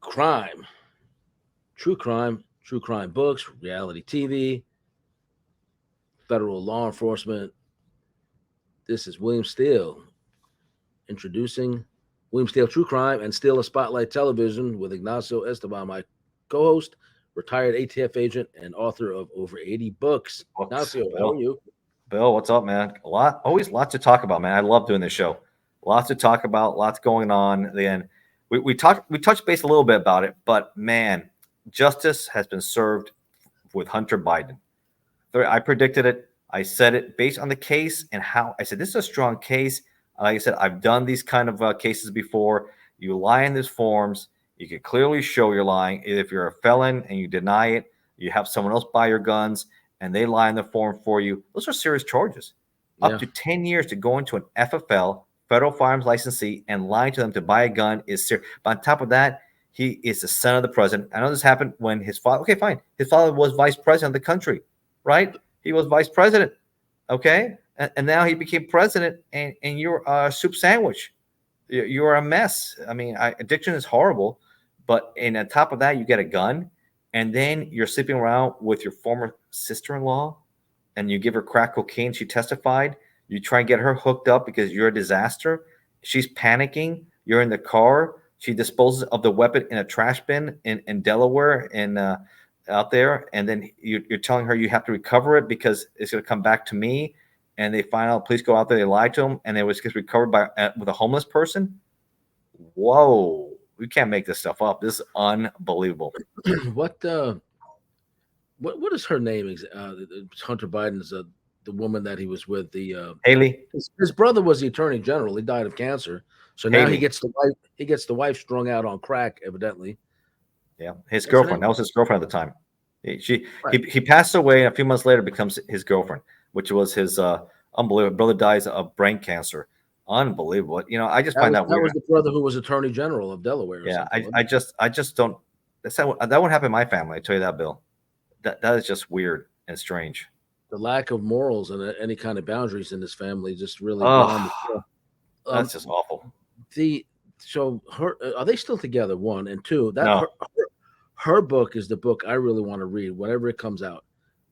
crime, true crime books, reality TV, federal law enforcement. This is William Steele introducing William Steele True Crime and Steele a Spotlight Television with Ignacio Esteban, my co-host, retired ATF agent and author of over 80 books. Books. Ignacio, how are you? Bill, what's up, man? Always lots to talk about, man. I love doing this show. Lots to talk about, lots going on. Then we touched base a little bit about it, but man, justice has been served with Hunter Biden. I predicted it. I said it based on the case and how I said this is a strong case. Like I said, I've done these kind of cases before. You lie in these forms. You can clearly show you're lying. If you're a felon and you deny it, you have someone else buy your guns and they lie in the form for you. Those are serious charges. Yeah. Up to 10 years to go into an FFL, federal firearms licensee, and lie to them to buy a gun is serious. But on top of that, he is the son of the president. I know this happened when his father, okay, fine. His father was vice president of the country, right? He was vice president, okay? And now he became president, and you're a soup sandwich. You're a mess. I mean, addiction is horrible, but on top of that, you get a gun, and then you're sleeping around with your former sister-in-law, and you give her crack cocaine. She testified. You try and get her hooked up because you're a disaster. She's panicking. You're in the car. She disposes of the weapon in a trash bin in Delaware and out there, and then you're telling her you have to recover it because it's going to come back to me. And they find out, police go out there, they lie to him, and it was just recovered with a homeless person. Whoa, we can't make this stuff up. This is unbelievable. What is her name? Hunter Biden's the woman that he was with. Haley. His brother was the attorney general. He died of cancer, so now Haley. he gets the wife. He gets the wife strung out on crack, evidently. Yeah, his girlfriend. That was his girlfriend at the time. He passed away, and a few months later becomes his girlfriend, which was his unbelievable. Brother dies of brain cancer. Unbelievable. You know, I just find that weird. That was the brother who was attorney general of Delaware. Yeah, I just don't. That won't happen in my family. I tell you that, Bill. That is just weird and strange. The lack of morals and any kind of boundaries in this family just really. That's just awful. Are they still together? One and two. No. Her book is the book I really want to read whenever it comes out.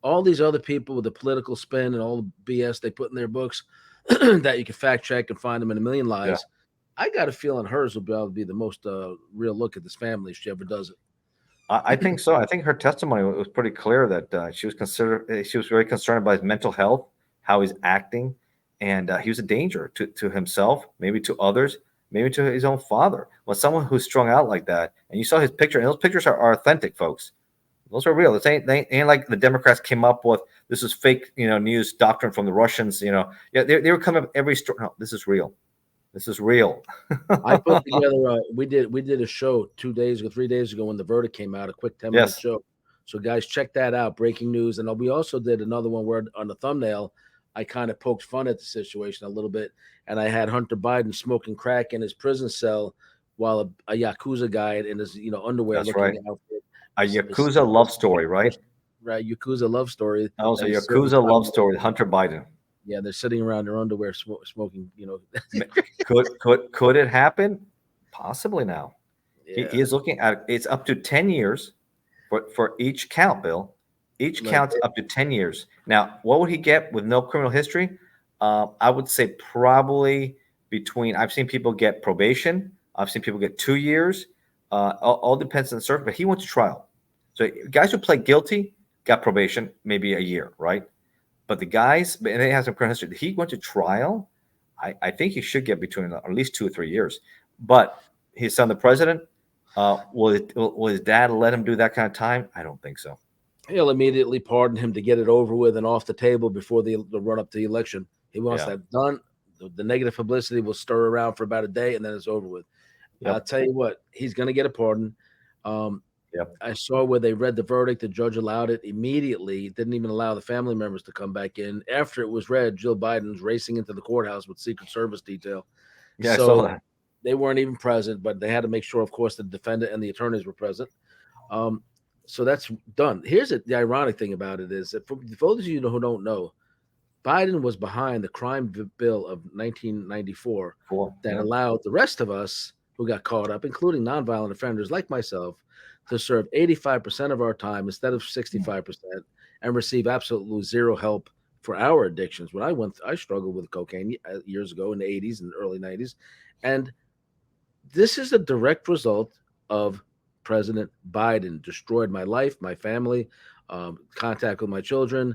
All these other people with the political spin and all the BS they put in their books that you can fact check and find them in a million lies. Yeah. I got a feeling hers will be able to be the most real look at this family if she ever does it. I think so. I think her testimony was pretty clear that she was very concerned about his mental health, how he's acting, and he was a danger to himself, maybe to others, maybe to his own father. When someone who's strung out like that, and you saw his picture, and those pictures are authentic, folks. Those are real. They ain't like the Democrats came up with this is fake, news doctrine from the Russians. They were coming up every story. No, this is real. This is real. I put together. We did a show 3 days ago when the verdict came out. A quick 10-minute show. So guys, check that out. Breaking news, and we also did another one where on the thumbnail, I kind of poked fun at the situation a little bit, and I had Hunter Biden smoking crack in his prison cell while a Yakuza guy in his underwear. That's looking right. A Yakuza love story, right? Right, Yakuza love story. That was a Yakuza love story. Hunter Biden. Yeah, they're sitting around their underwear smoking. Could it happen? Possibly now. Yeah. He is looking at it's up to 10 years for each count, Bill. Each count's up to 10 years. Now, what would he get with no criminal history? I would say probably I've seen people get probation. I've seen people get 2 years. All depends on the circuit, but he went to trial. So guys who pled guilty got probation, maybe a year, right? But the guys, and they have some criminal history. He went to trial. I think he should get between at least 2 or 3 years. But his son, the president, will his dad let him do that kind of time? I don't think so. He'll immediately pardon him to get it over with and off the table before the run up to the election. He wants that done. The negative publicity will stir around for about a day, and then it's over with. Yep. I'll tell you what, he's going to get a pardon. I saw where they read the verdict. The judge allowed it immediately. Didn't even allow the family members to come back in. After it was read, Jill Biden's racing into the courthouse with Secret Service detail. Yeah, so I saw that. They weren't even present, but they had to make sure, of course, the defendant and the attorneys were present. So that's done. Here's the ironic thing about it is that for those of you who don't know, Biden was behind the crime bill of 1994 that allowed the rest of us who got caught up, including nonviolent offenders like myself, to serve 85% of our time instead of 65% and receive absolutely zero help for our addictions. When I struggled with cocaine years ago in the 80s and early 90s. And this is a direct result of President Biden. Destroyed my life, my family, contact with my children.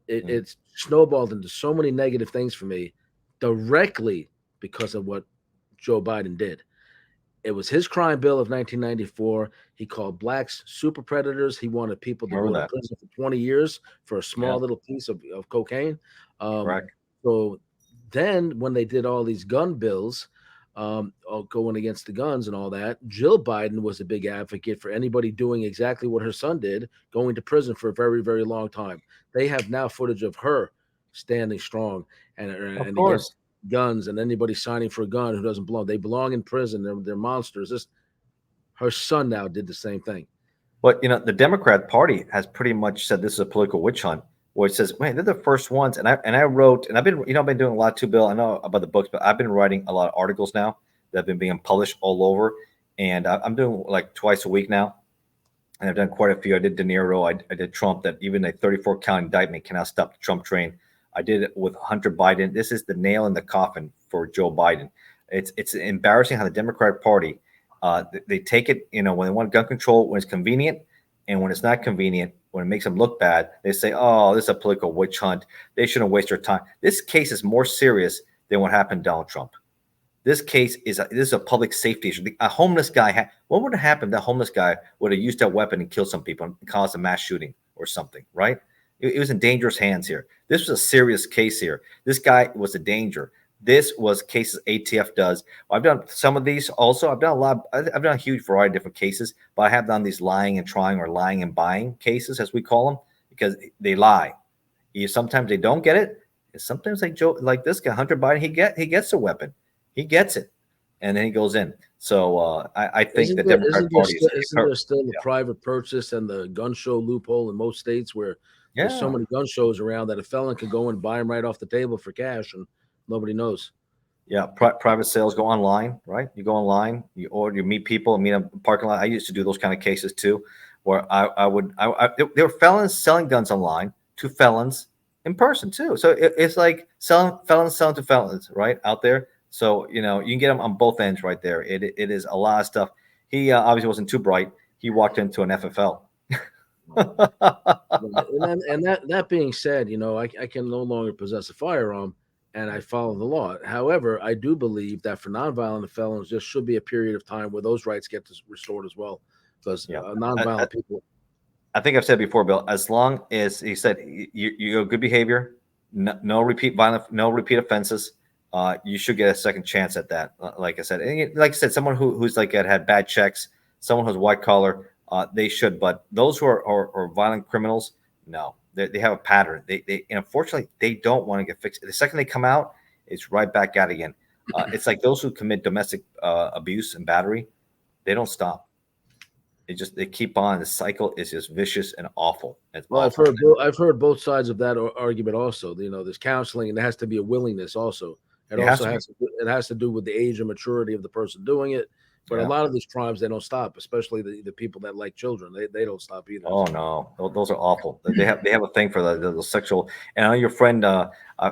It's snowballed into so many negative things for me directly because of what Joe Biden did. It was his crime bill of 1994. He called blacks super predators. He wanted people to go to prison for 20 years for a small little piece of cocaine. So then when they did all these gun bills, going against the guns and all that, Jill Biden was a big advocate for anybody doing exactly what her son did, going to prison for a very, very long time. They have now footage of her standing strong and against guns, and anybody signing for a gun who doesn't belong. They belong in prison. They're monsters. Her son now did the same thing. But the Democrat Party has pretty much said this is a political witch hunt, where it says, "Man, they're the first ones." And I wrote, and I've been doing a lot too, Bill. I know about the books, but I've been writing a lot of articles now that have been being published all over, and I'm doing like twice a week now. And I've done quite a few. I did De Niro. I did Trump. That even a 34 count indictment cannot stop the Trump train. I did it with Hunter Biden. This is the nail in the coffin for Joe Biden. It's embarrassing how the Democratic Party, they take it, when they want gun control when it's convenient, and when it's not convenient, when it makes them look bad, they say, "Oh, this is a political witch hunt. They shouldn't waste their time." This case is more serious than what happened to Donald Trump. This case is a public safety issue. A homeless guy, what would have happened if that homeless guy would have used that weapon and killed some people and caused a mass shooting or something, right? It was in dangerous hands here. This was a serious case here. This guy was a danger. This was cases ATF does. I've done some of these also. I've done a lot. I've done a huge variety of different cases, but I have done these lying and trying or lying and buying cases, as we call them, because they lie. Sometimes they don't get it. And sometimes like this guy, Hunter Biden, he gets a weapon. He gets it. And then he goes in. So I think the Democratic Party isn't there still the private purchase and the gun show loophole in most states where there's so many gun shows around that a felon can go and buy them right off the table for cash and nobody knows. Yeah, private sales go online, right? You go online, you meet people, meet a parking lot. I used to do those kind of cases too, where there were felons selling guns online to felons in person too. So it's like felons selling to felons, right, out there. So you can get them on both ends right there. It is a lot of stuff. He obviously wasn't too bright. He walked into an FFL. and that being said, I can no longer possess a firearm, and I follow the law. However, I do believe that for nonviolent felons, there should be a period of time where those rights get restored as well, because nonviolent people. I think I've said before, Bill. As long as he said you have good behavior, no repeat offenses, you should get a second chance at that. Like I said, someone who's like had bad checks, someone who's white collar. They should, but those who are violent criminals, no, they have a pattern. They unfortunately they don't want to get fixed. The second they come out, it's right back at again. It's like those who commit domestic abuse and battery, they don't stop. They keep on. The cycle is just vicious and awful. I've heard both sides of that argument also. There's counseling, and there has to be a willingness also. It has to do with the age and maturity of the person doing it. But a lot of these crimes, they don't stop, especially the people that like children. They don't stop either. Oh no, those are awful. They have a thing for the sexual. And I know your friend, I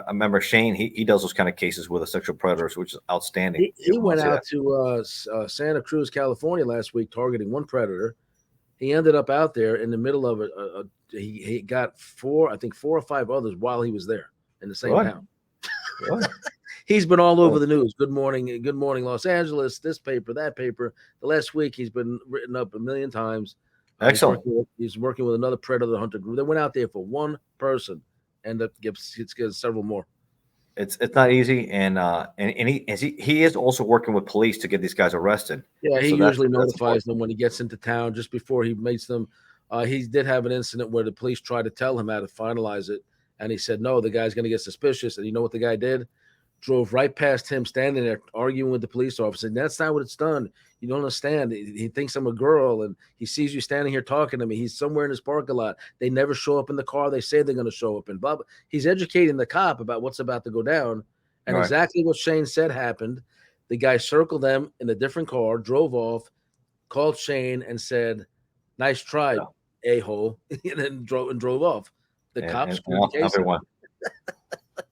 remember Shane. He does those kind of cases with the sexual predators, which is outstanding. He went out to Santa Cruz, California last week, targeting one predator. He ended up out there in the middle of he got four or five others while he was there in the same town. He's been all over the news. Good morning, Los Angeles. This paper, that paper. The last week, he's been written up a million times. Excellent. He's working with another predator hunter group. They went out there for one person, and gets several more. It's not easy, and he is also working with police to get these guys arrested. Yeah, he usually notifies them when he gets into town, just before he makes them. He did have an incident where the police tried to tell him how to finalize it, and he said no. The guy's going to get suspicious, and you know what the guy did? Drove right past him, standing there arguing with the police officer. And that's not what it's done. You don't understand. He thinks I'm a girl, and he sees you standing here talking to me. He's somewhere in his parking lot. They never show up in the car they say they're going to show up in. Blah, blah. He's educating the cop about what's about to go down, and exactly what Shane said happened. The guy circled them in a different car, drove off, called Shane, and said, "Nice try, a-hole," and then drove off. The cops screwed the case up.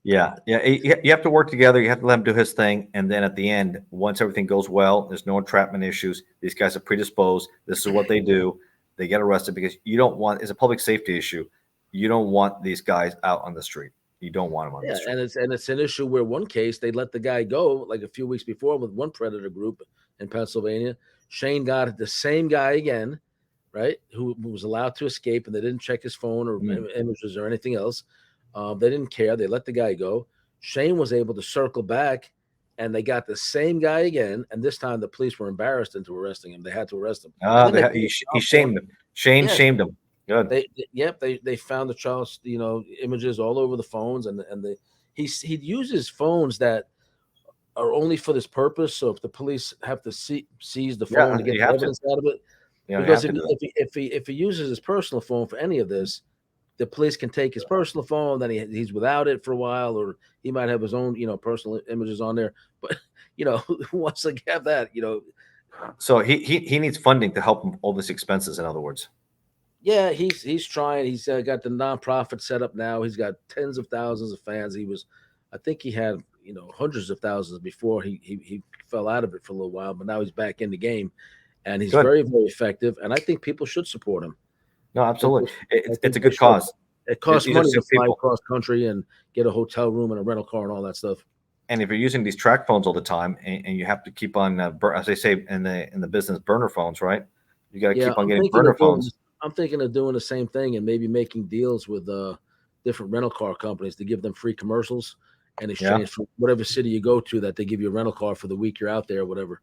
Yeah. You have to work together. You have to let him do his thing, and then at the end, once everything goes well, there's no entrapment issues. These guys are predisposed. This is what they do. They get arrested because you don't want. It's a public safety issue. You don't want these guys out on the street. You don't want them on the street. And it's an issue where one case they let the guy go like a few weeks before with one predator group in Pennsylvania. Shane got the same guy again, right? Who was allowed to escape, and they didn't check his phone or images or anything else. They didn't care. They let the guy go. Shane was able to circle back, and they got the same guy again. And this time, the police were embarrassed into arresting him. They had to arrest him. He shamed him. Shane shamed him. Good. They found the child's images all over the phones, and he uses phones that are only for this purpose. So if the police have to seize the phone to get the evidence out of it, because if he uses his personal phone for any of this, the police can take his personal phone, then he's without it for a while, or he might have his own personal images on there. But who wants to have that? So he needs funding to help him all these expenses. In other words. Yeah, he's trying. He's got the nonprofit set up now. He's got tens of thousands of fans. I think he had hundreds of thousands before he fell out of it for a little while, but now he's back in the game, and he's very, very effective. And I think people should support him. No, absolutely, it's a good cause. It costs money to fly across country and get a hotel room and a rental car and all that stuff. And if you're using these track phones all the time, and you have to keep on, as they say in the business, burner phones, right? You got to keep on getting burner phones. I'm thinking of doing the same thing and maybe making deals with different rental car companies to give them free commercials in exchange for whatever city you go to, that they give you a rental car for the week you're out there or whatever.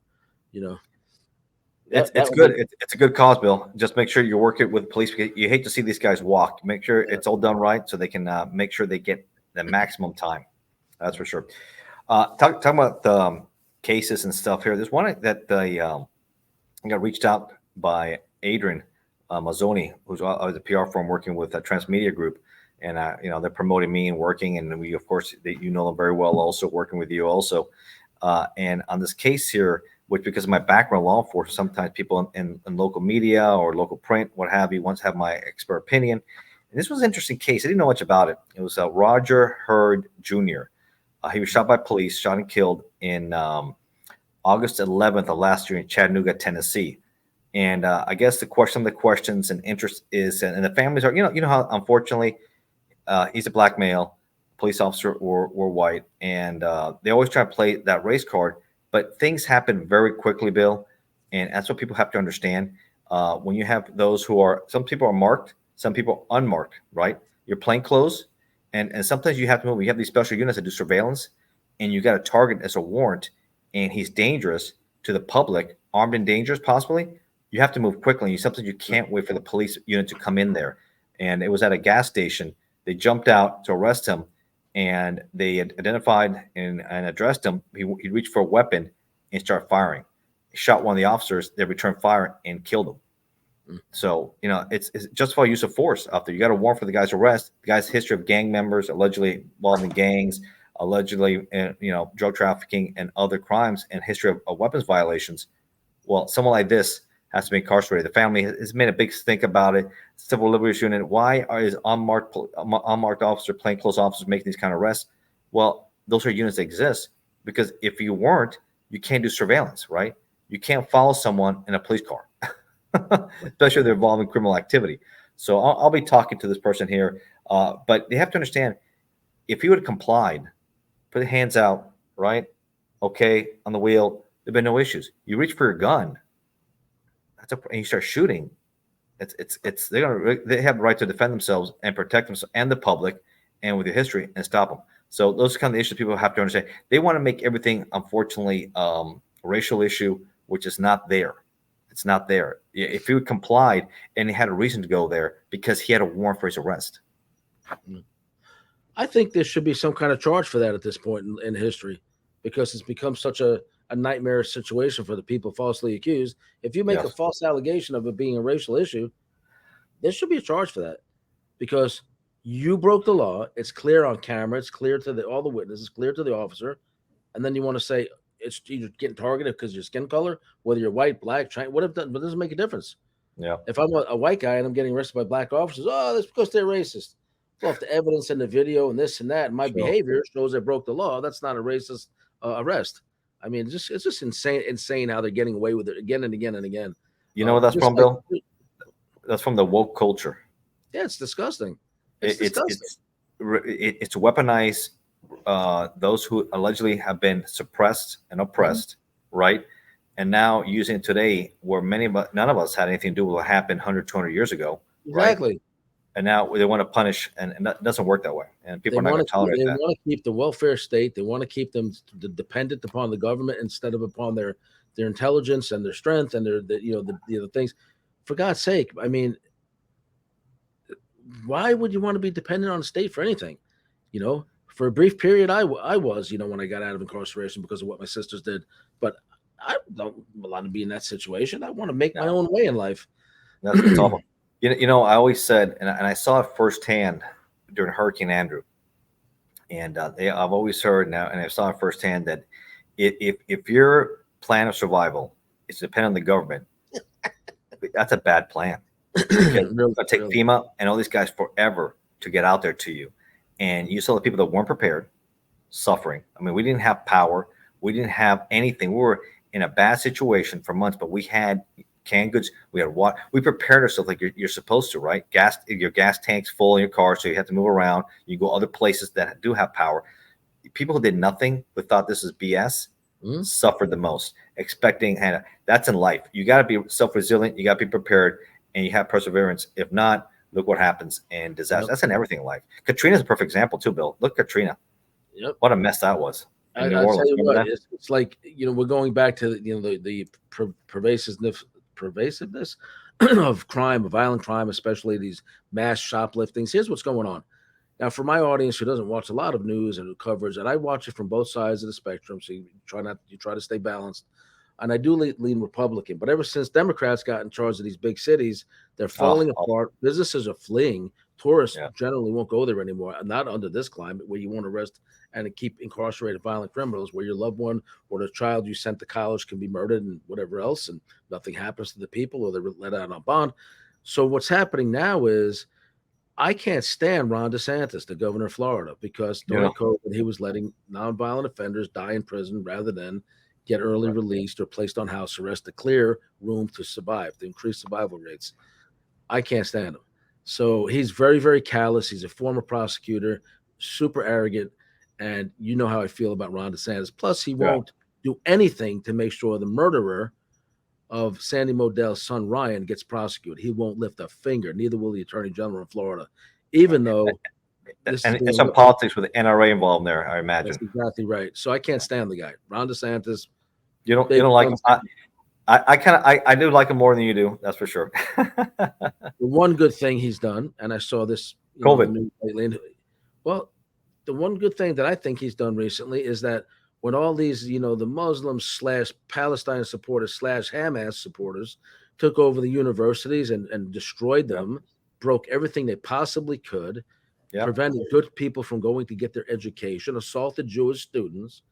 It's good. It's a good cause, Bill. Just make sure you work it with police, because you hate to see these guys walk. Make sure it's all done right so they can make sure they get the maximum time. That's for sure. Talking about the cases and stuff here. There's one that I got reached out by Adrian Mazzoni, who's a PR firm working with a Transmedia Group, and they're promoting me and working, and we, of course, you know them very well, also working with you also. And on this case here, which, because of my background in law enforcement, sometimes people in local media or local print, what have you, once have my expert opinion. And this was an interesting case. I didn't know much about it. It was Roger Hurd Jr. He was shot by police, shot and killed in August 11th of last year in Chattanooga, Tennessee. And I guess some of the questions and interest is, and the families are, you know how, unfortunately, he's a black male, police officer were white, and they always try to play that race card, but things happen very quickly, Bill, and that's what people have to understand. When you have those some people are marked, some people are unmarked, right? You're plain clothes, and sometimes you have to move. You have these special units that do surveillance, and you got a target as a warrant, and he's dangerous to the public, armed and dangerous possibly. You have to move quickly. Sometimes you can't wait for the police unit to come in there. And it was at a gas station. They jumped out to arrest him, and they identified and addressed him. He reached for a weapon and started firing. He shot one of the officers. They returned fire and killed him. So, it's justified use of force out there. You got a warrant for the guy's arrest. The guy's history of gang members, allegedly involved in gangs, allegedly, drug trafficking and other crimes, and history of weapons violations. Well, someone like this has to be incarcerated. The family has made a big stink about it. Civil Liberties Unit, why is unmarked officer, plainclothes officers making these kind of arrests? Well, those are units that exist because if you weren't, you can't do surveillance, right? You can't follow someone in a police car, especially if they're involved in criminal activity. So I'll be talking to this person here, but they have to understand, if he would have complied, put the hands out, right? Okay, on the wheel, there've been no issues. You reach for your gun, and you start shooting. They have the right to defend themselves and protect themselves and the public, and with your history, and stop them. So those are kind of the issues people have to understand. They want to make everything, unfortunately, a racial issue, which is not there. It's not there. If he would complied and he had a reason to go there because he had a warrant for his arrest. I think there should be some kind of charge for that at this point in history, because it's become such a nightmarish situation for the people falsely accused. If you make a false allegation of it being a racial issue, there should be a charge for that, because you broke the law. It's clear on camera. It's clear to all the witnesses, clear to the officer. And then you want to say you're getting targeted because of your skin color, whether you're white, black, Chinese, what doesn't make a difference. Yeah. If I'm a white guy and I'm getting arrested by black officers, that's because they're racist. Well, if the evidence and the video and this and that and my behavior shows I broke the law, that's not a racist arrest. I mean, it's just insane how they're getting away with it again and again and again. You know what that's from, Bill? That's from the woke culture. Yeah, it's disgusting. It's weaponized those who allegedly have been suppressed and oppressed, right? And now using it today where none of us had anything to do with what happened 100, 200 years ago. Exactly. Right? And now they want to punish, and that doesn't work that way. And people are not going to tolerate that. They want to keep the welfare state. They want to keep them dependent upon the government instead of upon their intelligence and their strength and the things. For God's sake, I mean, why would you want to be dependent on the state for anything? For a brief period, I was, when I got out of incarceration because of what my sisters did. But I don't want to be in that situation. I want to make my own way in life. That's awful. I always said, and I saw it firsthand during Hurricane Andrew, and I've always heard now, and I saw it firsthand that if your plan of survival is dependent on the government, that's a bad plan. It's going to take FEMA and all these guys forever to get out there to you, and you saw the people that weren't prepared suffering. I mean, we didn't have power, we didn't have anything. We were in a bad situation for months, but we had canned goods, we had water. We prepared ourselves like you're supposed to, right? Your gas tank's full in your car, so you have to move around. You go other places that do have power. People who did nothing, who thought this is BS, suffered the most. That's in life. You got to be self-resilient. You got to be prepared, and you have perseverance. If not, look what happens in disaster. That's in everything in life. Katrina's a perfect example too, Bill. Look at Katrina. Yep. What a mess that was. I tell you what, it's like, we're going back to the pervasiveness of crime, of violent crime, especially these mass shopliftings. Here's what's going on. Now, for my audience who doesn't watch a lot of news and coverage, and I watch it from both sides of the spectrum, so you try to stay balanced. And I do lean Republican, but ever since Democrats got in charge of these big cities, they're falling apart. Businesses are fleeing. Tourists generally won't go there anymore. Not under this climate where you want to arrest and keep incarcerated violent criminals, where your loved one or the child you sent to college can be murdered and whatever else, and nothing happens to the people, or they're let out on bond. So what's happening now is I can't stand Ron DeSantis, the governor of Florida, because during COVID, he was letting nonviolent offenders die in prison rather than get early released or placed on house arrest to clear room to survive, to increase survival rates. I can't stand him. So he's very, very callous. He's a former prosecutor, super arrogant. And you know how I feel about Ron DeSantis. Plus, he won't do anything to make sure the murderer of Sandy Modell's son, Ryan, gets prosecuted. He won't lift a finger. Neither will the attorney general in Florida, even though there's some politics with the NRA involved there, I imagine. That's exactly right. So I can't stand the guy. Ron DeSantis. You don't like him? I do like him more than you do. That's for sure. The one good thing he's done, and I saw this COVID. Well, the one good thing that I think he's done recently is that when all these, the Muslims / Palestine supporters / Hamas supporters took over the universities and destroyed them, broke everything they possibly could, prevented good people from going to get their education, assaulted Jewish students,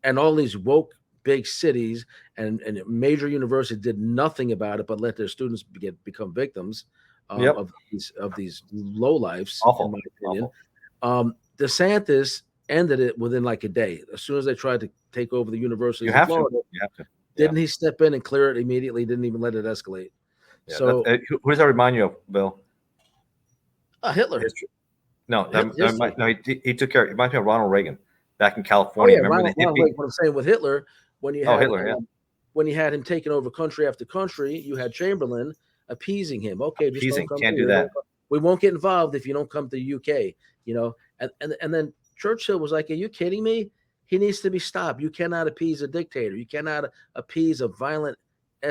and all these woke big cities and major universities did nothing about it, but let their students become victims of these lowlifes, in my opinion. DeSantis ended it within like a day. As soon as they tried to take over the university in Florida, didn't he step in and clear it immediately? Didn't even let it escalate. Yeah, so who does that remind you of, Bill? Hitler. History. No, he took care. It reminds me of Ronald Reagan back in California. Ronald Reagan. What I'm saying with Hitler, when you had when you had him taking over country after country, you had Chamberlain appeasing him. Okay, just don't come can't do that. We won't get involved if you don't come to the UK. And then Churchill was like, "Are you kidding me? He needs to be stopped. You cannot appease a dictator. You cannot appease a violent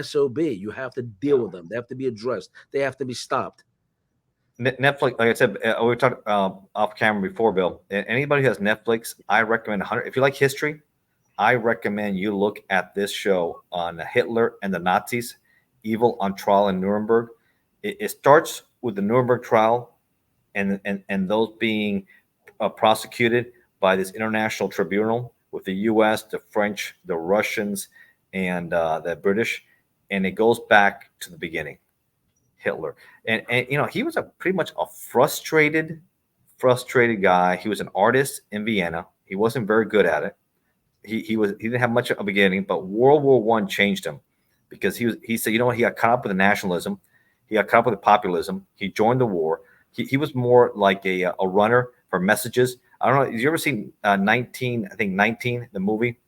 SOB. You have to deal with them. They have to be addressed. They have to be stopped." Netflix, like I said, we talked off camera before, Bill. Anybody who has Netflix, I recommend 100. If you like history, I recommend you look at this show on Hitler and the Nazis, Evil on Trial in Nuremberg. It starts with the Nuremberg trial and those being prosecuted by this international tribunal with the U.S., the French, the Russians, and the British, and it goes back to the beginning, Hitler, and he was a pretty much a frustrated guy. He was an artist in Vienna. He wasn't very good at it. He didn't have much of a beginning, but World War One changed him because he said, you know what, he got caught up with the nationalism, he got caught up with the populism. He joined the war. He was more like a runner for messages. I don't know. Have you ever seen 19, the movie,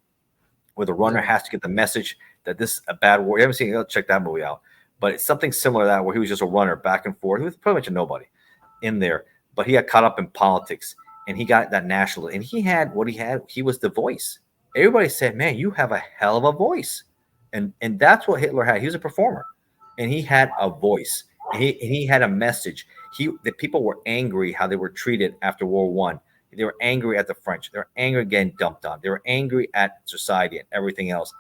where the runner has to get the message that this is a bad war? You haven't seen it? Check that movie out. But it's something similar to that, where he was just a runner back and forth. He was pretty much a nobody in there, but he got caught up in politics, and he got that national. And he had what he had. He was the voice. Everybody said, "Man, you have a hell of a voice," and that's what Hitler had. He was a performer, and he had a voice. And he had a message. The people were angry how they were treated after World War I. They were angry at the French. They were angry getting dumped on. They were angry at society and everything else.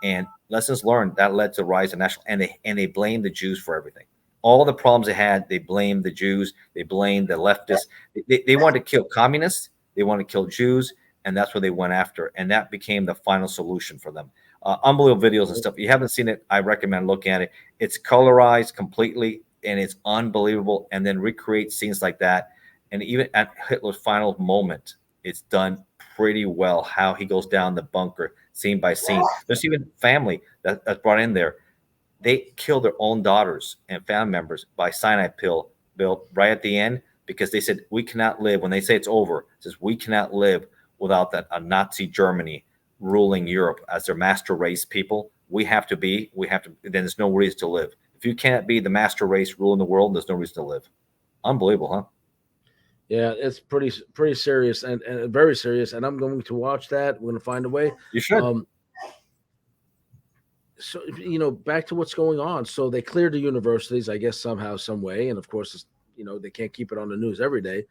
And lessons learned, that led to the rise of national. And they blamed the Jews for everything. All the problems they had, they blamed the Jews. They blamed the leftists. They wanted to kill communists. They wanted to kill Jews. And that's what they went after. And that became the final solution for them. Unbelievable videos and stuff. If you haven't seen it, I recommend looking at it. It's colorized completely, and it's unbelievable. And then recreate scenes like that. And even at Hitler's final moment, it's done pretty well, how he goes down the bunker scene by scene. There's even family that's brought in there. They kill their own daughters and family members by cyanide pill right at the end, because they said, we cannot live. When they say it's over, it says, we cannot live without a Nazi Germany ruling Europe as their master race people. Then there's no reason to live. If you can't be the master race ruling the world, there's no reason to live. Unbelievable, huh? Yeah, it's pretty serious and very serious. And I'm going to watch that. We're going to find a way. You should. So, back to what's going on. So they cleared the universities, I guess, somehow, some way. And of course, they can't keep it on the news every day.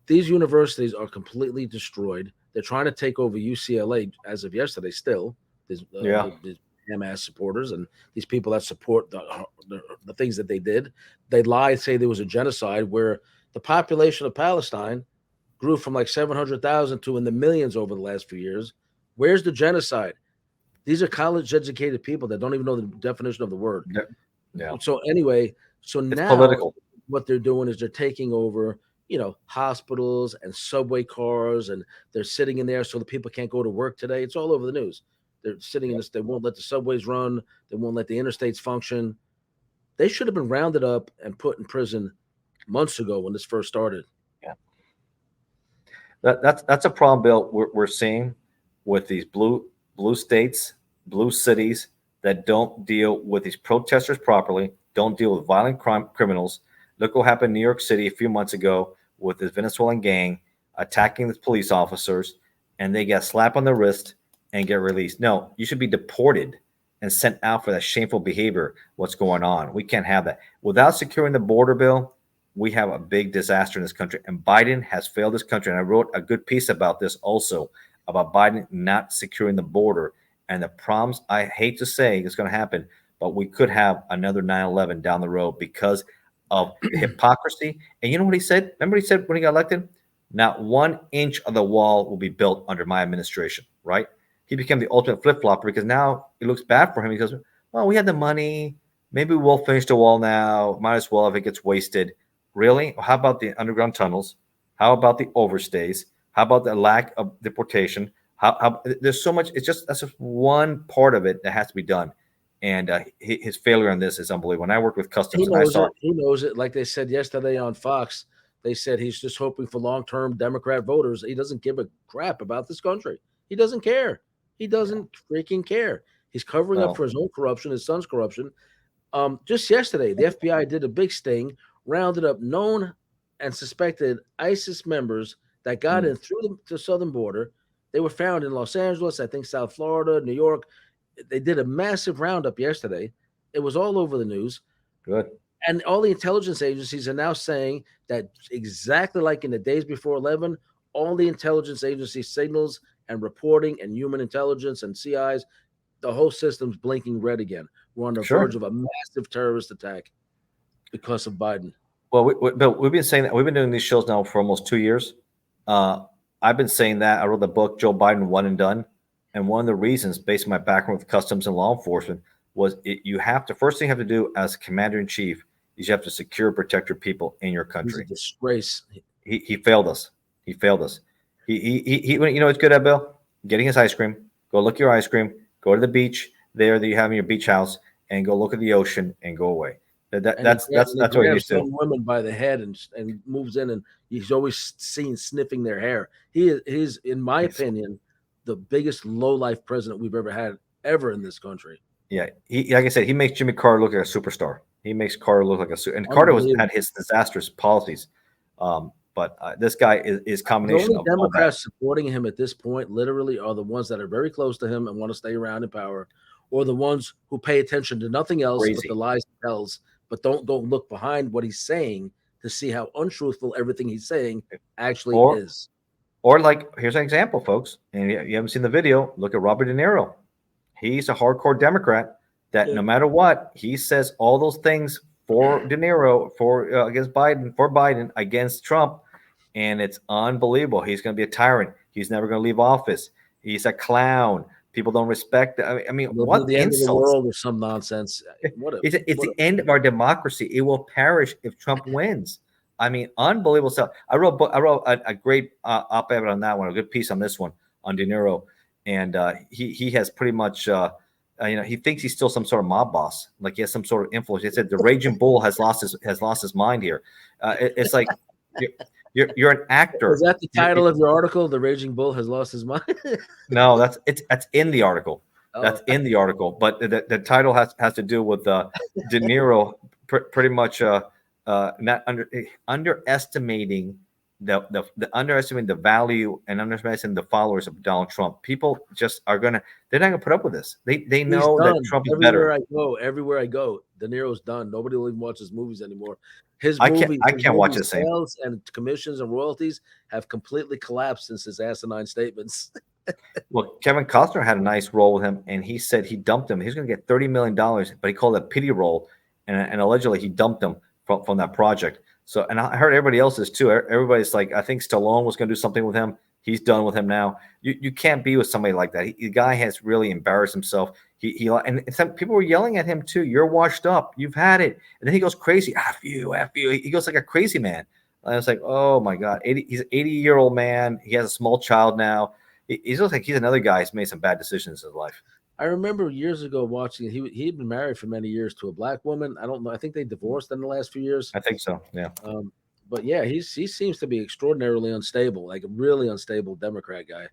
These universities are completely destroyed. They're trying to take over UCLA as of yesterday still. There's Hamas supporters and these people that support the things that they did. They lie, say there was a genocide where the population of Palestine grew from like 700,000 to in the millions over the last few years. Where's the genocide? These are college-educated people that don't even know the definition of the word. Yeah. So anyway, it's now political. What they're doing is they're taking over, hospitals and subway cars, and they're sitting in there so the people can't go to work today. It's all over the news. They're sitting in this. They won't let the subways run. They won't let the interstates function. They should have been rounded up and put in prison months ago when this first started. Yeah, that's a problem, Bill. We're seeing with these blue states, blue cities that don't deal with these protesters properly, don't deal with violent criminals. Look what happened in New York City a few months ago with this Venezuelan gang attacking the police officers, and they get slapped on the wrist and get released. No, you should be deported and sent out for that shameful behavior. What's going on? We can't have that. Without securing the border, Bill, we have a big disaster in this country, and Biden has failed this country. And I wrote a good piece about this also, about Biden not securing the border and the problems. I hate to say it's going to happen, but we could have another 9/11 down the road because of the hypocrisy. And you know what he said? Remember, he said when he got elected, not 1 inch of the wall will be built under my administration, right? He became the ultimate flip-flopper because now it looks bad for him. He goes, well, we had the money. Maybe we'll finish the wall now. Might as well if it gets wasted. Really? How about the underground tunnels? How about the overstays? How about the lack of deportation? How there's so much. That's just one part of it that has to be done. And his failure on this is unbelievable. When I worked with customs, He knows it. Like they said yesterday on Fox, they said he's just hoping for long-term Democrat voters. He doesn't give a crap about this country. He doesn't care. He doesn't freaking care. He's covering up for his own corruption, his son's corruption. Just yesterday, the FBI did a big sting, rounded up known and suspected ISIS members that got in through the southern border. They were found in Los Angeles, I think South Florida, New York. They did a massive roundup yesterday. It was all over the news. Good. And all the intelligence agencies are now saying that exactly like in the days before 11, all the intelligence agency signals and reporting and human intelligence and CIs, the whole system's blinking red again. We're on the verge of a massive terrorist attack because of Biden. Well, Bill, we've been saying that. We've been doing these shows now for almost 2 years. I've been saying that. I wrote the book Joe Biden One and Done, and one of the reasons, based on my background with customs and law enforcement, was you have to first thing you have to do as commander in chief is you have to secure and protect your people in your country. He's a disgrace. He failed us. He failed us. He you know what's good at, Bill? Getting his ice cream. Go look at your ice cream. Go to the beach there that you have in your beach house, and go look at the ocean and go away. That's what he used to do. Women by the head and moves in, and he's always seen sniffing their hair. He's in my opinion the biggest low life president we've ever had in this country. Yeah, like I said, he makes Jimmy Carter look like a superstar. He makes Carter look like a super. And Carter had his disastrous policies, but this guy is combination the only of Democrats supporting him at this point, literally, are the ones that are very close to him and want to stay around in power, or the ones who pay attention to nothing else but the lies he tells, but don't look behind what he's saying to see how untruthful everything he's saying actually is. Or like, here's an example, folks, and you haven't seen the video. Look at Robert De Niro. He's a hardcore Democrat that no matter what, he says all those things for De Niro, against Biden, against Trump, and it's unbelievable. He's going to be a tyrant. He's never going to leave office. He's a clown. People don't respect. I mean, what the end of the world or some nonsense? It's the end of our democracy. It will perish if Trump wins. I mean, unbelievable stuff. I wrote a great op-ed on that one, a good piece on this one on De Niro, and he has pretty much. He thinks he's still some sort of mob boss, like he has some sort of influence. He said the raging bull has lost his mind here. It's like you're an actor. Is that the title of your article? The raging bull has lost his mind. No, that's in the article. That's in the article, but the title has to do with De Niro pretty much not underestimating underestimating the value and underestimating the followers of Donald Trump. People just they're not gonna put up with this. They know that Trump is better. Everywhere I go, De Niro's done. Nobody will even watch his movies anymore. I can't watch the same. Sales and commissions and royalties have completely collapsed since his asinine statements. Well, Kevin Costner had a nice role with him, and he said he dumped him. He's going to get $30 million, but he called it a pity role, and allegedly he dumped him from that project. So, and I heard everybody else's too. Everybody's like, I think Stallone was going to do something with him. He's done with him now. You can't be with somebody like that. The guy has really embarrassed himself. And some people were yelling at him too. You're washed up. You've had it. And then he goes crazy. F you. He goes like a crazy man. And I was like, oh my God. He's an 80-year-old man. He has a small child now. He looks like he's another guy who's made some bad decisions in his life. I remember years ago watching. He'd been married for many years to a black woman. I don't know. I think they divorced in the last few years. I think so. Yeah. But yeah, he seems to be extraordinarily unstable, like a really unstable Democrat guy.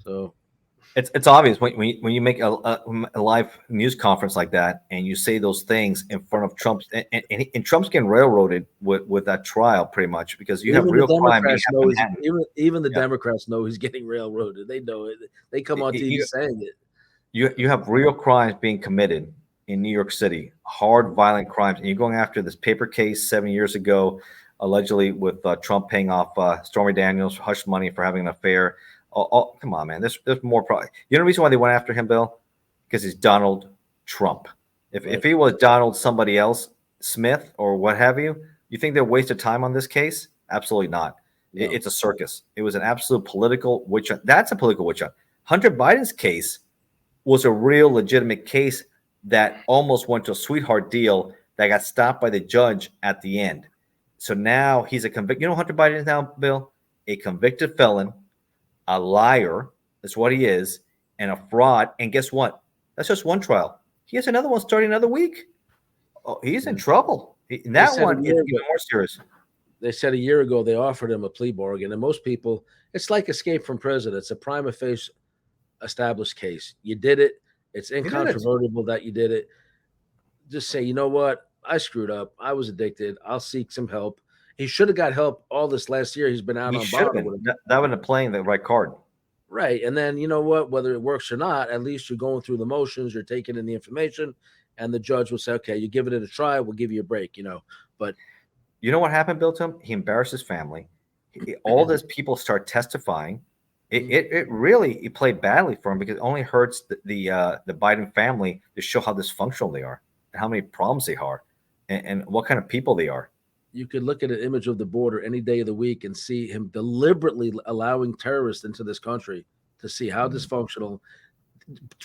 So it's obvious when you make a live news conference like that and you say those things in front of Trump, and Trump's getting railroaded with that trial pretty much because you have real crime. Even the Democrats know he's getting railroaded. They know it. They come on TV saying it. You have real crimes being committed in New York City, hard, violent crimes, and you're going after this paper case 7 years ago, allegedly with Trump paying off Stormy Daniels hush money for having an affair. Oh, come on, man. There's more. You know the reason why they went after him, Bill? Because he's Donald Trump. If he was Donald somebody else, Smith or what have you, you think they're wasted time on this case? Absolutely not. No. It's a circus. It was an absolute political witch hunt. That's a political witch hunt. Hunter Biden's case was a real legitimate case that almost went to a sweetheart deal that got stopped by the judge at the end. So now he's a convicted. You know Hunter Biden is now, Bill? A convicted felon, a liar. That's what he is, and a fraud. And guess what? That's just one trial. He has another one starting another week. Oh, he's in trouble. And that one is even more serious. They said a year ago they offered him a plea bargain, and most people, it's like escape from prison. It's a prima facie established case. You did it. It's incontrovertible that you did it. Just say, you know what? I screwed up. I was addicted. I'll seek some help. He should have got help all this last year. He's been out on bond. That would have playing the right card. Right. And then, you know what? Whether it works or not, at least you're going through the motions. You're taking in the information. And the judge will say, okay, you're giving it a try. We'll give you a break, But you know what happened, Bill, to him? He embarrassed his family. All these people start testifying. It really played badly for him because it only hurts the Biden family to show how dysfunctional they are and how many problems they are and what kind of people they are. you could look at an image of the border any day of the week and see him deliberately allowing terrorists into this country to see how dysfunctional.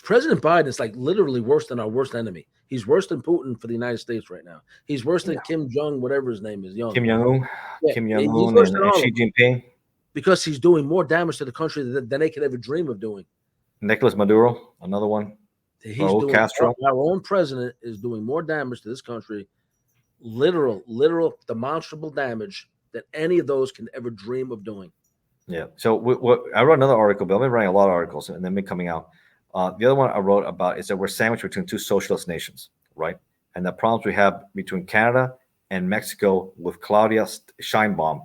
President Biden is like literally worse than our worst enemy. He's worse than Putin for the United States right now. He's worse than Kim Jong, whatever his name is, Young. Kim Jong-un, Yeah, Kim he's Jong-un, worse than and all Xi of them Jinping, because he's doing more damage to the country than they could ever dream of doing. Nicolas Maduro, another one. He's Raul doing Castro. our own president is doing more damage to this country, literal, demonstrable damage that any of those can ever dream of doing. Yeah. So I wrote another article, but I've been writing a lot of articles, and they've been coming out. The other one I wrote about is that we're sandwiched between two socialist nations, right? And the problems we have between Canada and Mexico with Claudia Sheinbaum,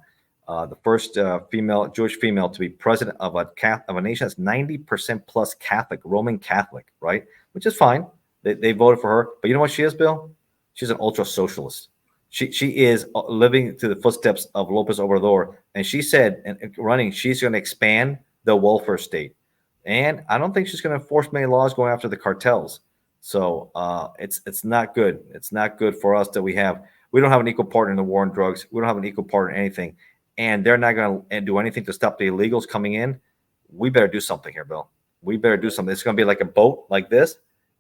the first Jewish female to be president of a nation that's 90% plus Catholic, Roman Catholic, right? Which is fine. They voted for her. But you know what she is, Bill? She's an ultra socialist. She is living to the footsteps of Lopez Obrador. And she said, and running, she's going to expand the welfare state. And I don't think she's going to enforce many laws going after the cartels. So it's not good. It's not good for us that we don't have an equal partner in the war on drugs. We don't have an equal partner in anything. And they're not going to do anything to stop the illegals coming in. We better do something here, Bill. We better do something. It's going to be like a boat like this,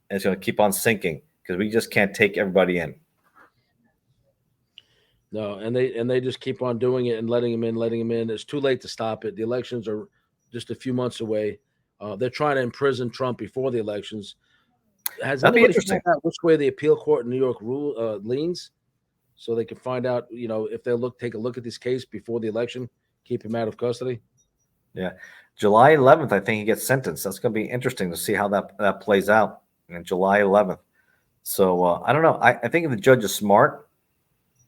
and it's going to keep on sinking because we just can't take everybody in. No, and they just keep on doing it and letting them in. It's too late to stop it. The elections are just a few months away. They're trying to imprison Trump before the elections. Has anybody found out which way the appeal court in New York leans, so they can find out, if they take a look at this case before the election, keep him out of custody? Yeah, July 11th, I think he gets sentenced. That's going to be interesting to see how that plays out in July 11th. So I don't know. I think if the judge is smart,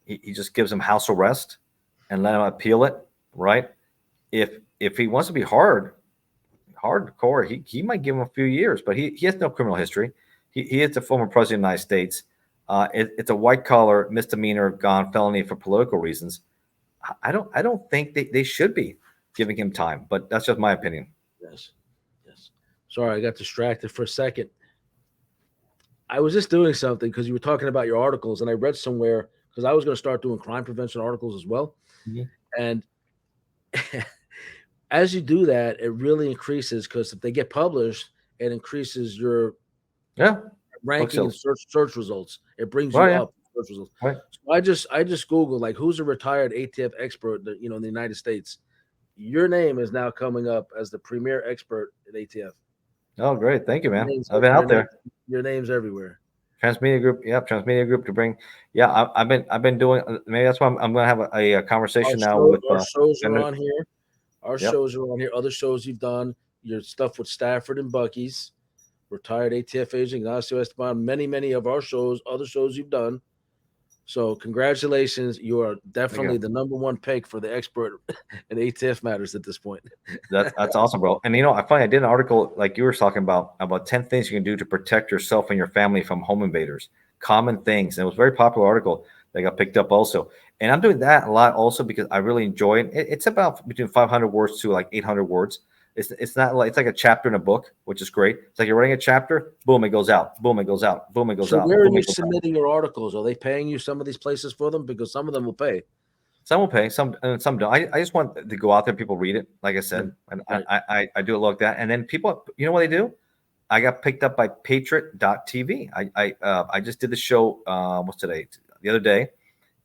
he just gives him house arrest and let him appeal it, right? If he wants to be hardcore, he might give him a few years, but he has no criminal history. He is the former president of the United States. It's a white collar misdemeanor gone felony for political reasons. I don't think they should be giving him time, but that's just my opinion. Yes. Sorry, I got distracted for a second. I was just doing something because you were talking about your articles, and I read somewhere because I was going to start doing crime prevention articles as well. Mm-hmm. And as you do that, it really increases, because if they get published, it increases your ranking and search results. It brings you up search results. Right. So I just Googled, like, who's a retired ATF expert in the United States. Your name is now coming up as the premier expert in ATF. Oh, great. Thank you, man. I've been out there. Your name's everywhere. Transmedia Group. Yeah, Transmedia Group to bring. Yeah, I've been doing. Maybe that's why I'm going to have a conversation with our shows are on here. Our shows are on here. Other shows you've done. Your stuff with Stafford and Bucky's, retired ATF agent Ignacio Esteban. Many of our shows, other shows you've done. So congratulations. You are definitely the number one pick for the expert in ATF matters at this point. That's awesome, bro. And I did an article like you were talking about 10 things you can do to protect yourself and your family from home invaders. Common things. And it was a very popular article that got picked up also. And I'm doing that a lot also because I really enjoy it. It's about between 500 words to like 800 words. It's not like, it's like a chapter in a book, which is great. It's like you're writing a chapter, boom, it goes out, boom, it goes out, boom, it goes out. So where are you submitting your articles? Are they paying you some of these places for them? Because some of them will pay. Some will pay, some don't. I just want to go out there, people read it, like I said, and I do it like that. And then people, you know what they do? I got picked up by Patriot.tv. I just did the show, what's today? The other day,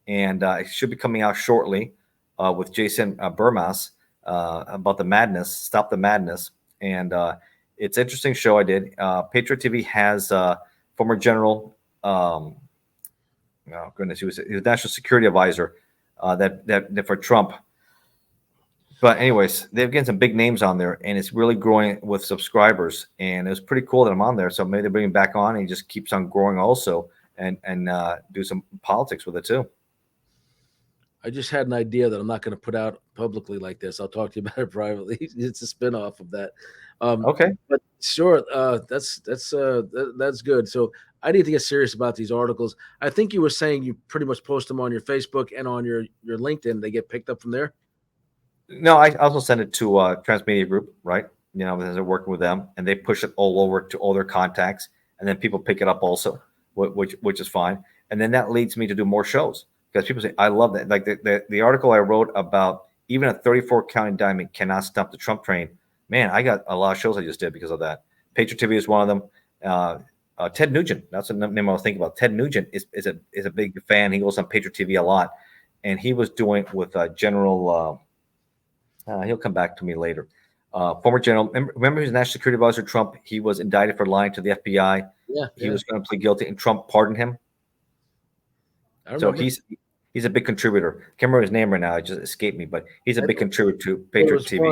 and it should be coming out shortly with Jason Burmas. About the madness, stop the madness, and it's an interesting show I did. Patriot TV has former general, oh goodness, he was national security advisor that for Trump. But anyways, they've getting some big names on there, and it's really growing with subscribers, and it was pretty cool that I'm on there. So maybe they bring him back on, and he just keeps on growing also, and do some politics with it too. I just had an idea that I'm not going to put out publicly like this. I'll talk to you about it privately. It's a spinoff of that. Okay, but sure, that's good. So I need to get serious about these articles. I think you were saying you pretty much post them on your Facebook and on your LinkedIn. They get picked up from there. No, I also send it to Transmedia Group, right? As I'm working with them, and they push it all over to all their contacts, and then people pick it up also, which is fine. And then that leads me to do more shows. because people say I love that. Like the article I wrote about even a 34 count indictment cannot stop the Trump train. Man, I got a lot of shows I just did because of that. Patriot TV is one of them. Ted Nugent, that's the name I was thinking about. Ted Nugent is a big fan. He goes on Patriot TV a lot, and he was doing with General. He'll come back to me later. Former general, remember his national security advisor Trump? He was indicted for lying to the FBI. Yeah, he was going to plead guilty, and Trump pardoned him. So he's a big contributor. Can't remember his name right now; it just escaped me. But he's a big contributor to Patriot TV.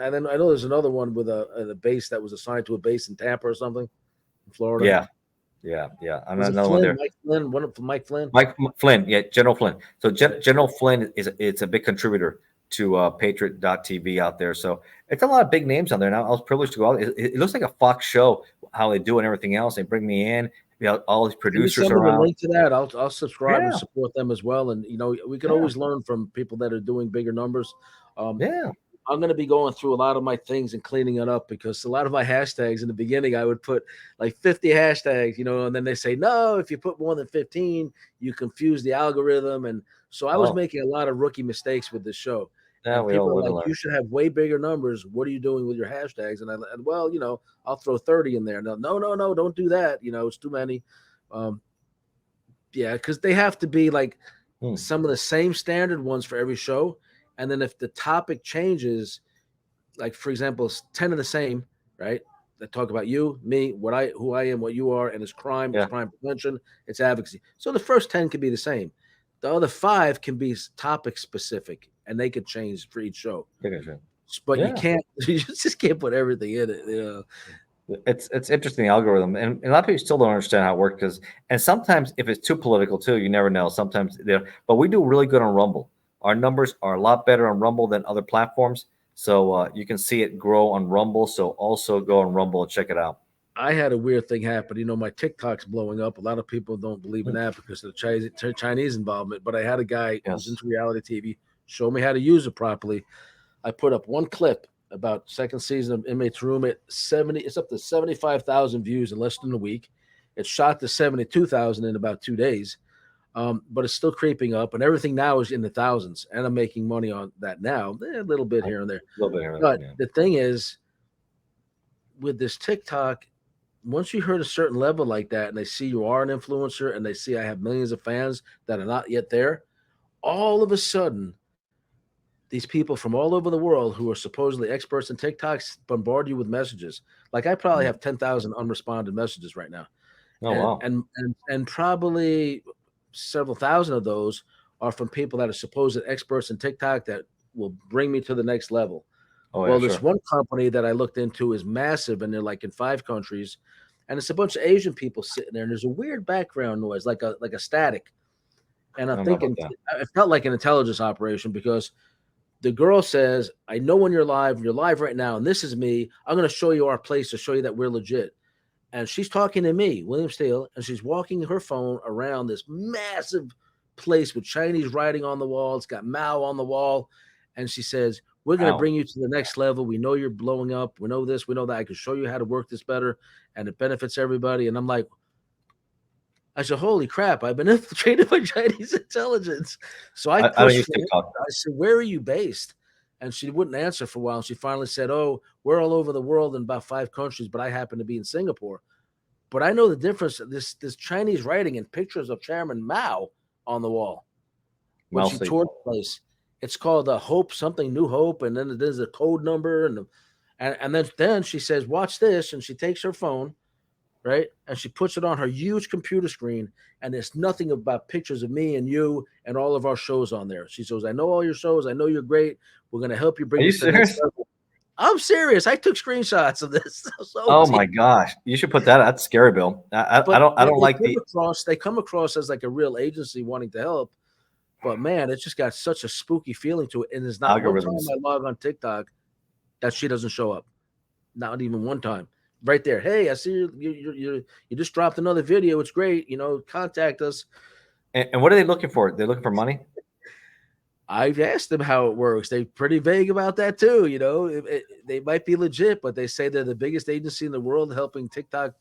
And then I know there's another one with a base that was assigned to a base in Tampa or something, in Florida. Yeah. Another one there. Mike Flynn. Mike Flynn, yeah, General Flynn. So General Flynn it's a big contributor to Patriot.tv out there. So it's a lot of big names on there. Now I was privileged to go out. It looks like a Fox show, how they do and everything else. They bring me in. All these producers around. Link to that. I'll subscribe and support them as well. And we can always learn from people that are doing bigger numbers. I'm going to be going through a lot of my things and cleaning it up, because a lot of my hashtags in the beginning, I would put like 50 hashtags, and then they say, no, if you put more than 15, you confuse the algorithm. And so I was making a lot of rookie mistakes with this show. Yeah, people are like, you should have way bigger numbers. What are you doing with your hashtags? And I'll throw 30 in there. No, don't do that. It's too many. Because they have to be like some of the same standard ones for every show. And then if the topic changes, like for example, it's 10 of the same, right? That talk about you, me, who I am, what you are, and it's crime, it's crime prevention, it's advocacy. So the first 10 can be the same. The other 5 can be topic specific, and they could change for each show. But you just can't put everything in it. It's interesting, the algorithm, and a lot of people still don't understand how it works. And sometimes if it's too political too, you never know. Sometimes but we do really good on Rumble. Our numbers are a lot better on Rumble than other platforms. So you can see it grow on Rumble. So also go on Rumble and check it out. I had a weird thing happen. My TikTok's blowing up. A lot of people don't believe in that because of the Chinese involvement. But I had a guy who's into reality TV show me how to use it properly. I put up one clip about second season of Inmates Room at 70. It's up to 75,000 views in less than a week. It's shot to 72,000 in about 2 days. But it's still creeping up, and everything now is in the thousands, and I'm making money on that now, a little bit here and there. But the thing is, with this TikTok, once you hit a certain level like that, and they see you are an influencer, and they see I have millions of fans that are not yet there, all of a sudden, these people from all over the world who are supposedly experts in TikToks bombard you with messages. Like I probably have 10,000 unresponded messages right now. Wow. And probably several thousand of those are from people that are supposed experts in TikTok that will bring me to the next level. This one company that I looked into is massive, and they're like in 5 countries, and it's a bunch of Asian people sitting there, and there's a weird background noise, like a static. And I'm thinking, it felt like an intelligence operation, because the girl says, I know when you're live right now, and this is me. I'm going to show you our place to show you that we're legit. And she's talking to me, William Steele, and she's walking her phone around this massive place with Chinese writing on the wall. It's got Mao on the wall. And she says, we're going to bring you to the next level. We know you're blowing up. We know this. We know that. I can show you how to work this better, and it benefits everybody. And I'm like, I said, holy crap, I've been infiltrated by Chinese intelligence. So I pushed her. I said, where are you based? And she wouldn't answer for a while. And she finally said, oh, we're all over the world in about 5 countries, but I happen to be in Singapore. But I know the difference. This Chinese writing and pictures of Chairman Mao on the wall when she toured the place. It's called Hope, something New Hope, and then there's a code number, and then she says, watch this, and she takes her phone, right, and she puts it on her huge computer screen, and there's nothing about pictures of me and you and all of our shows on there. She says, I know all your shows. I know you're great. We're going to help you bring this to the next level. I'm serious. I took screenshots of this. Oh my gosh, you should put that. That's scary, Bill. I don't like they come across as like a real agency wanting to help, but man, it just got such a spooky feeling to it. And there's not one time I log on TikTok that she doesn't show up. Not even one time. Right there. Hey, I see you just dropped another video. It's great. Contact us. And what are they looking for? They're looking for money. I've asked them how it works. They're pretty vague about that too. They might be legit, but they say they're the biggest agency in the world helping TikTok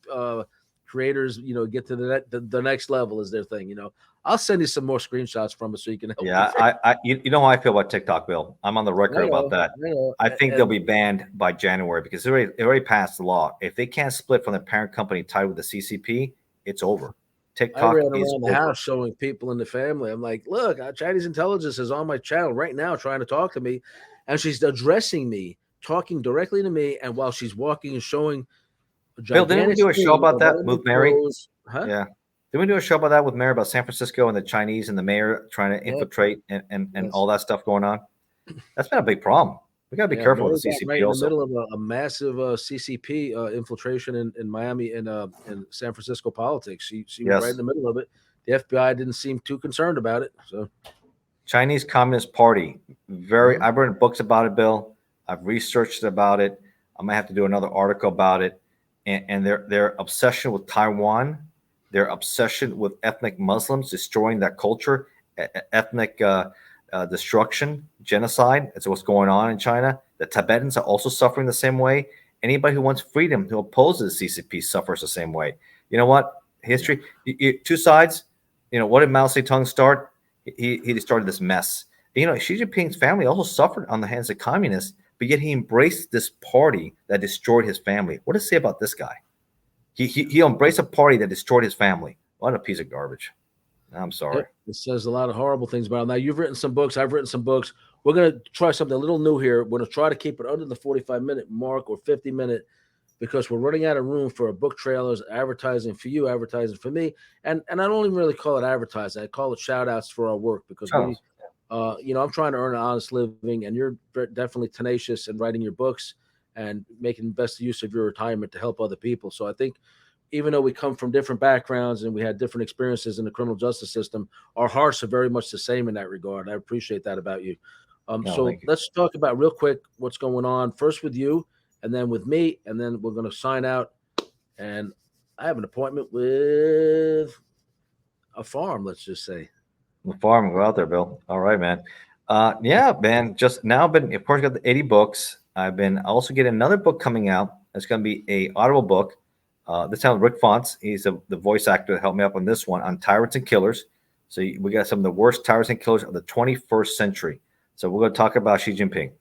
creators, get to the next level is their thing. I'll send you some more screenshots from it so you can help. Yeah, you know how I feel about TikTok, Bill. I'm on the record about that. I think they'll be banned by January because it already passed the law. If they can't split from the parent company tied with the CCP, it's over. TikTok I ran is around the over. house showing people in the family. I'm like, look, Chinese intelligence is on my channel right now trying to talk to me. And she's addressing me, talking directly to me. And while she's walking and showing Bill, didn't we do a show about that with Mary? Huh? Yeah. Didn't we do a show about that with Mary about San Francisco and the Chinese and the mayor trying to infiltrate and all that stuff going on? That's been a big problem. We got to be careful with the CCP right also. In the middle of a massive CCP infiltration in Miami and in San Francisco politics. She was right in the middle of it. The FBI didn't seem too concerned about it. So, Chinese Communist Party, I've written books about it, Bill. I've researched about it. I might have to do another article about it. And their obsession with Taiwan, their obsession with ethnic Muslims, destroying that culture, ethnic destruction, genocide. That's what's going on in China. The Tibetans are also suffering the same way. Anybody who wants freedom, who opposes the CCP, suffers the same way. You know what? History, two sides. What did Mao Zedong start? He started this mess. Xi Jinping's family also suffered on the hands of communists, but yet he embraced this party that destroyed his family. What does it say about this guy? He embraced a party that destroyed his family. What a piece of garbage. I'm sorry. Yep, it says a lot of horrible things about him. Now, you've written some books. I've written some books. We're going to try something a little new here. We're going to try to keep it under the 45-minute mark or 50-minute because we're running out of room for book trailers, advertising for you, advertising for me. And I don't even really call it advertising. I call it shout outs for our work because I'm trying to earn an honest living, and you're definitely tenacious in writing your books and making the best use of your retirement to help other people. So I think even though we come from different backgrounds and we had different experiences in the criminal justice system, our hearts are very much the same in that regard. I appreciate that about you. Let's talk about real quick what's going on first with you and then with me, and then we're going to sign out. And I have an appointment with a farm, let's just say. The farm, go out there, Bill. All right, man. Man. Just now, of course, got the 80 books. I've been also getting another book coming out. It's going to be a audible book. This time, Rick Fonts. He's the voice actor that helped me up on this one on tyrants and killers. So we got some of the worst tyrants and killers of the 21st century. So we're going to talk about Xi Jinping,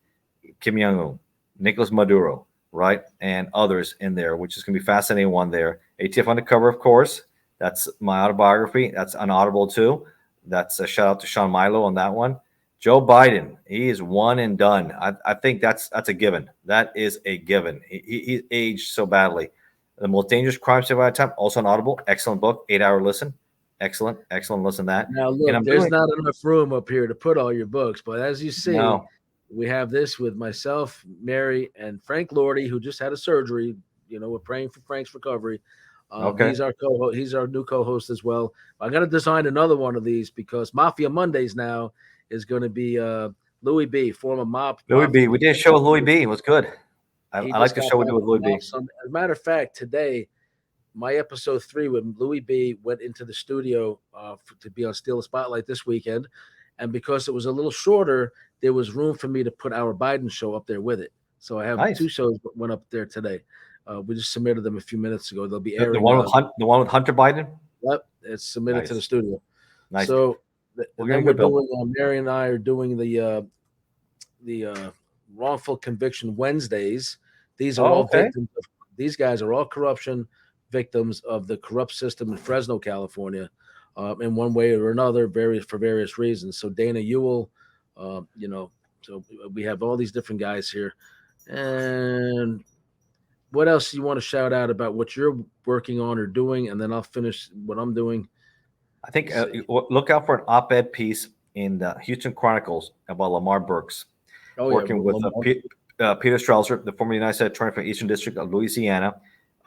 Kim Jong-un, Nicolas Maduro, right, and others in there, which is going to be fascinating one there. ATF Undercover, of course. That's my autobiography. That's on Audible too. That's a shout out to Sean Milo on that one. Joe Biden, he is one and done. I think that's a given. That is a given. He aged so badly. The Most Dangerous Crime Saved by Time, also on Audible. Excellent book, 8-hour listen. Excellent listen to that. Now look, there's not enough room up here to put all your books, but as you see, we have this with myself, Mary, and Frank Lordi, who just had a surgery. We're praying for Frank's recovery. He's our co-host. He's our new co-host as well. I got to design another one of these because Mafia Mondays now is going to be Louis B, former mob. Louis B. We did a show with Louis B. It was good. I like the show we did with Louis B. As a matter of fact, today, my episode 3 with Louis B went into the studio to be on Steal the Spotlight this weekend. And because it was a little shorter, there was room for me to put our Biden show up there with it. So I have 2 shows that went up there today. We just submitted them a few minutes ago. They'll be airing. The one with Hunter Biden? Yep. It's submitted to the studio. Nice. So Mary and I are doing the wrongful conviction Wednesdays. These are all victims. These guys are all corruption victims of the corrupt system in Fresno, California, in one way or another, for various reasons. So Dana Ewell, so we have all these different guys here. And what else do you want to shout out about what you're working on or doing? And then I'll finish what I'm doing. I think look out for an op-ed piece in the Houston Chronicles about Lamar Burks, working with Peter Strauser, the former United States Attorney for Eastern District of Louisiana.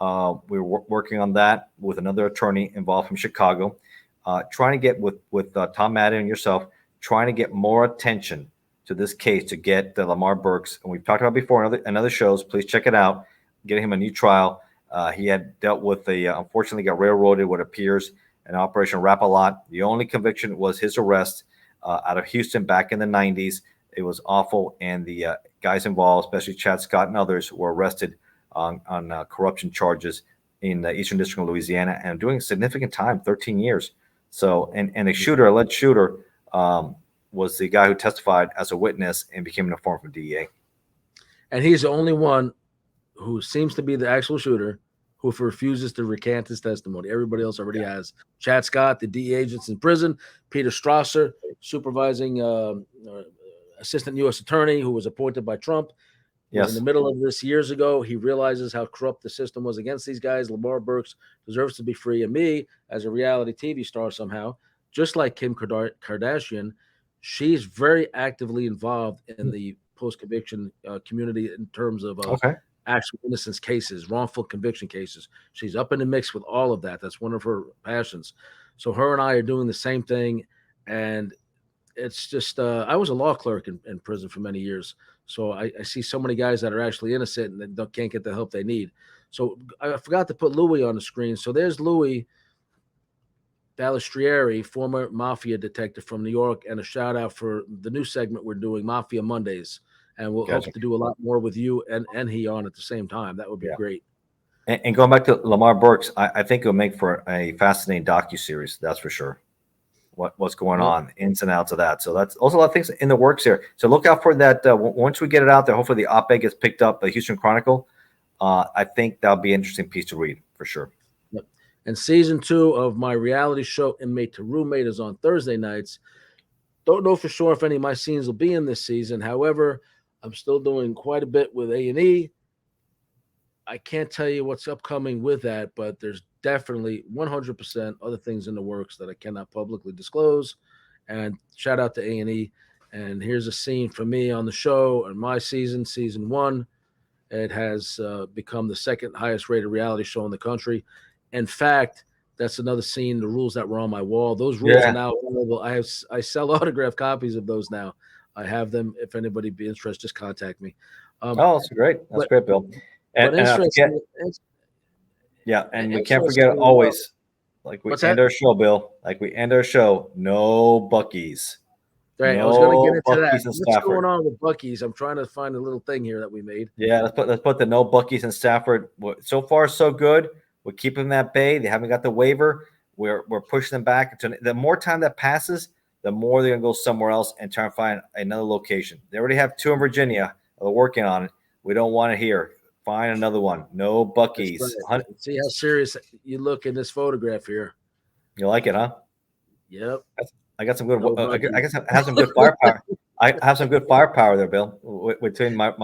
We were working on that with another attorney involved from Chicago, trying to get with Tom Madden and yourself, trying to get more attention to this case to get the Lamar Burks. And we've talked about before in other shows. Please check it out. Getting him a new trial. He had dealt with unfortunately got railroaded, what appears an Operation Rap-A-Lot. The only conviction was his arrest out of Houston back in the 90s. It was awful. And the guys involved, especially Chad Scott and others, were arrested on corruption charges. in the Eastern District of Louisiana and doing significant time, 13 years. So, and the shooter, alleged shooter, was the guy who testified as a witness and became an informant for DEA. And he's the only one who seems to be the actual shooter who refuses to recant his testimony. Everybody else already has. Chad Scott, the DEA agents in prison, Peter Strasser, supervising assistant U.S. attorney who was appointed by Trump. Was in the middle of this years ago. He realizes how corrupt the system was against these guys. Lamar Burks deserves to be free. And me, as a reality TV star somehow, just like Kim Kardashian, she's very actively involved in the post-conviction community in terms of actual innocence cases, wrongful conviction cases. She's up in the mix with all of that. That's one of her passions. So her and I are doing the same thing. And it's just, I was a law clerk in prison for many years. So I see so many guys that are actually innocent and that can't get the help they need. So I forgot to put Louis on the screen. So there's Louis Balistrieri, former mafia detective from New York, and a shout out for the new segment we're doing, Mafia Mondays. And we'll hope to do a lot more with you and he on at the same time. That would be great. And going back to Lamar Burks, I think it'll make for a fascinating docuseries, that's for sure. What's going on, ins and outs of that. So that's also a lot of things in the works here. So look out for that. Once we get it out there, hopefully the op-ed gets picked up by Houston Chronicle. I think that'll be an interesting piece to read for sure. Yep. And season 2 of my reality show, Inmate to Roommate, is on Thursday nights. Don't know for sure if any of my scenes will be in this season. However, I'm still doing quite a bit with A&E. I can't tell you what's upcoming with that, but there's definitely 100% other things in the works that I cannot publicly disclose. And shout out to A&E. And here's a scene for me on the show and my season 1. It has become the second highest rated reality show in the country. In fact, that's another scene, the rules that were on my wall. Those rules are now available. I sell autographed copies of those now. I have them. If anybody be interested, just contact me. That's great. That's great, Bill. And we can't forget always, like we end our show, Bill. Like we end our show, no Buc-ee's. Right, I was going to get into that. What's going on with Buc-ee's? I'm trying to find a little thing here that we made. Yeah, let's put the no Buc-ee's in Stafford. So far, so good. We're keeping them at bay. They haven't got the waiver. We're pushing them back. The more time that passes, the more they're going to go somewhere else and try and find another location. They already have 2 in Virginia. They're working on it. We don't want it here. Find another one. No Buc-ee's. Right. See how serious you look in this photograph here. You like it, huh? Yep. I got some good. I guess I have some good firepower. I have some good firepower there, Bill. Between my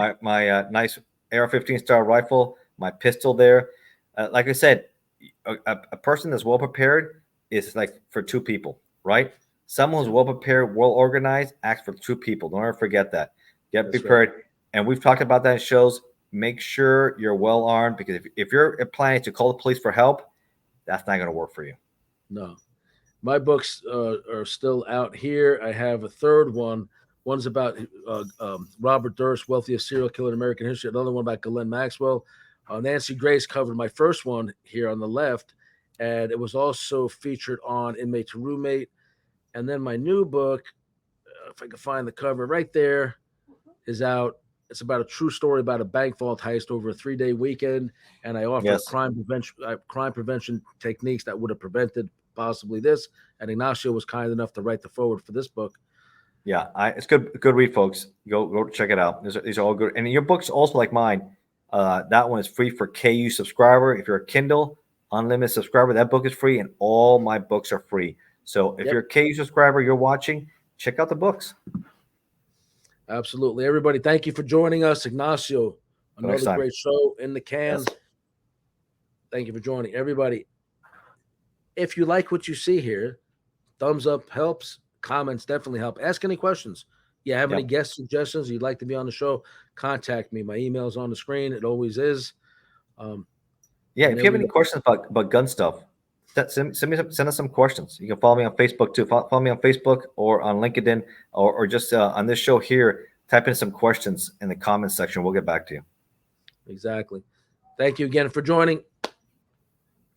nice AR-15 style rifle, my pistol there. Like I said, a person that's well prepared is like for 2 people, right? Someone who's well prepared, well organized, acts for 2 people. Don't ever forget that. Get prepared. Right. And we've talked about that in shows. Make sure you're well armed, because if you're planning to call the police for help, that's not going to work for you. No. My books are still out here. I have a third one. One's about Robert Durst, wealthiest serial killer in American history. Another one about Ghislaine Maxwell. Nancy Grace covered my first one here on the left, and it was also featured on Inmate to Roommate. And then my new book, if I can find the cover right there, is out. It's about a true story about a bank vault heist over a 3-day weekend, and I offer crime prevention techniques that would have prevented possibly this. And Ignacio was kind enough to write the foreword for this book. Yeah, it's good read, folks. Go check it out. These are all good. And your book's also like mine. That one is free for KU subscriber. If you're a Kindle Unlimited subscriber, that book is free, and all my books are free. So if you're a KU subscriber, you're watching, check out the books. Absolutely. Everybody, thank you for joining us. Ignacio, another great show in the can. Yes. Thank you for joining. Everybody, if you like what you see here, thumbs up helps. Comments definitely help. Ask any questions. You have any guest suggestions you'd like to be on the show, contact me. My email's on the screen. It always is. If you have any questions about gun stuff, send us some questions. You can follow me on Facebook too. Follow me on Facebook or on LinkedIn, or just on this show here. Type in some questions in the comments section. We'll get back to you. Exactly. Thank you again for joining.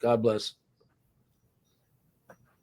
God bless.